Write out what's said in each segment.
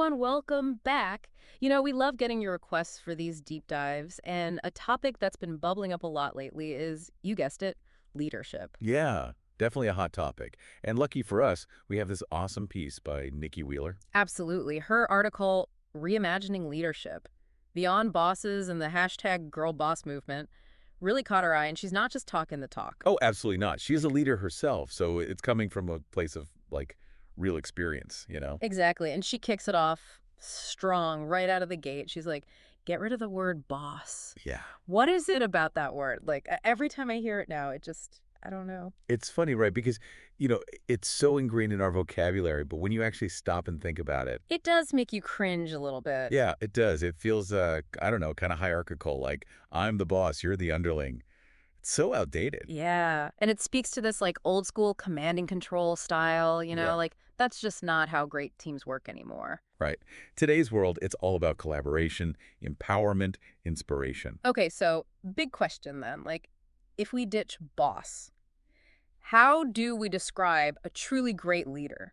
everyone, welcome back. We love getting your requests for these deep dives, and a topic that's been bubbling up a lot lately is, you guessed it, leadership. Yeah, definitely a hot topic. And lucky for us, we have this awesome piece by Nikki Wheeler. Absolutely. Her article, Reimagining Leadership, Beyond Bosses and the hashtag Girl Boss Movement, really caught her eye, and she's not just talking the talk. Oh, absolutely not. She is a leader herself, so it's coming from a place of, like, real experience. Exactly, and she kicks it off strong right out of the gate. She's like, get rid of the word boss. Yeah. What is it about that word? Like, every time I hear it now, I don't know. It's funny, right? Because, it's so ingrained in our vocabulary, but when you actually stop and think about it, It does make you cringe a little bit. yeah, it does. It feels, I don't know, kind of hierarchical, like, I'm the boss, you're the underling. It's so outdated. Yeah. And it speaks to this like old school command and control style, Yeah. like that's just not how great teams work anymore. Right. Today's world, it's all about collaboration, empowerment, inspiration. Okay, so big question then. Like, if we ditch boss, how do we describe a truly great leader?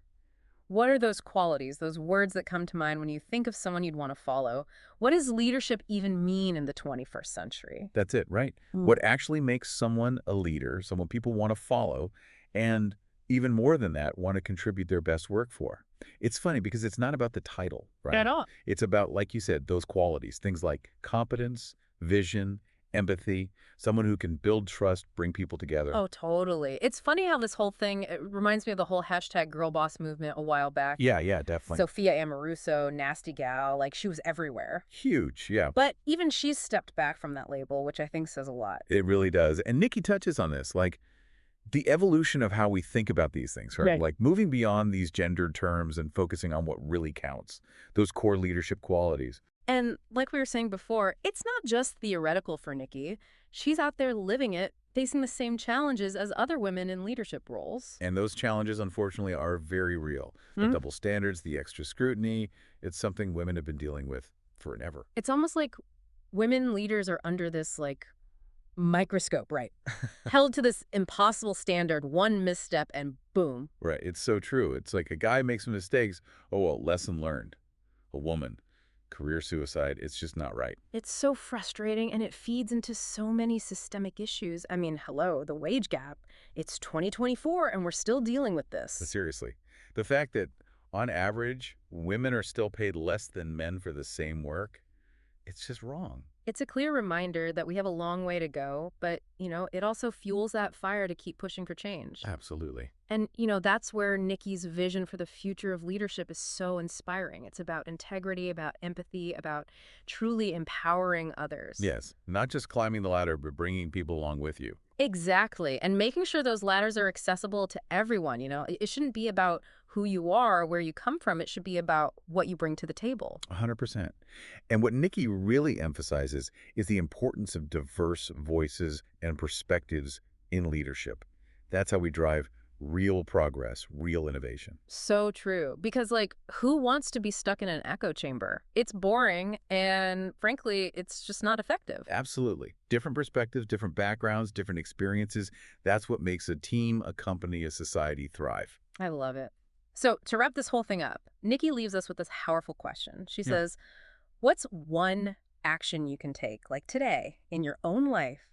What are those qualities, those words that come to mind when you think of someone you'd want to follow? What does leadership even mean in the 21st century? That's it, right? What actually makes someone a leader, someone people want to follow, and even more than that, want to contribute their best work for. It's funny because it's not about the title, right? At all. It's about, like you said, those qualities, things like competence, vision, empathy, someone who can build trust, bring people together. Oh, totally. It's funny how this whole thing, it reminds me of the whole hashtag girl boss movement a while back. Yeah, definitely. Sophia Amoruso, nasty gal, like she was everywhere. Huge, yeah. But even she's stepped back from that label, which I think says a lot. It really does. And Nikki touches on this, like the evolution of how we think about these things, right? Right. Like moving beyond these gendered terms and focusing on what really counts, those core leadership qualities. And like we were saying before, it's not just theoretical for Nikki. She's out there living it, facing the same challenges as other women in leadership roles. And those challenges, unfortunately, are very real. The double standards, the extra scrutiny, it's something women have been dealing with forever. It's almost like women leaders are under this like microscope, right? Held to this impossible standard, one misstep and boom. Right, it's so true. It's like a guy makes some mistakes, oh, well, lesson learned. A woman, career suicide, it's just not right. It's so frustrating, and it feeds into so many systemic issues. I mean, hello, the wage gap. It's 2024, and we're still dealing with But this. seriously, the fact that, on average, women are still paid less than men for the same work, it's just wrong. It's a clear reminder that we have a long way to go, but, it also fuels that fire to keep pushing for change. Absolutely. And, that's where Nikki's vision for the future of leadership is so inspiring. It's about integrity, about empathy, about truly empowering others. Yes, not just climbing the ladder, but bringing people along with you. Exactly. And making sure those ladders are accessible to everyone. It shouldn't be about who you are, where you come from. It should be about what you bring to the table. 100%. And what Nikki really emphasizes is the importance of diverse voices and perspectives in leadership. That's how we drive real progress, real innovation. So true. Because, like, who wants to be stuck in an echo chamber? It's boring, and frankly, it's just not effective. Absolutely. Different perspectives, different backgrounds, different experiences. That's what makes a team, a company, a society thrive. I love it. So, to wrap this whole thing up, Nikki leaves us with this powerful question. She Yeah. says, what's one action you can take, like today, in your own life,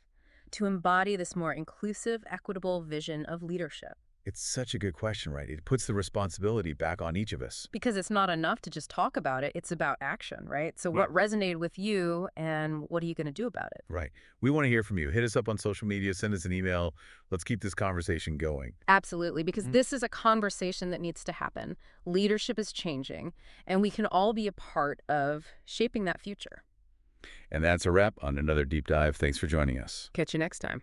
to embody this more inclusive, equitable vision of leadership? It's such a good question, right? It puts the responsibility back on each of us. Because it's not enough to just talk about it, it's about action, right? So what resonated with you, and what are you going to do about it? Right. We want to hear from you. Hit us up on social media, send us an email. Let's keep this conversation going. Absolutely, because this is a conversation that needs to happen. Leadership is changing, and we can all be a part of shaping that future. And that's a wrap on another deep dive. Thanks for joining us. Catch you next time.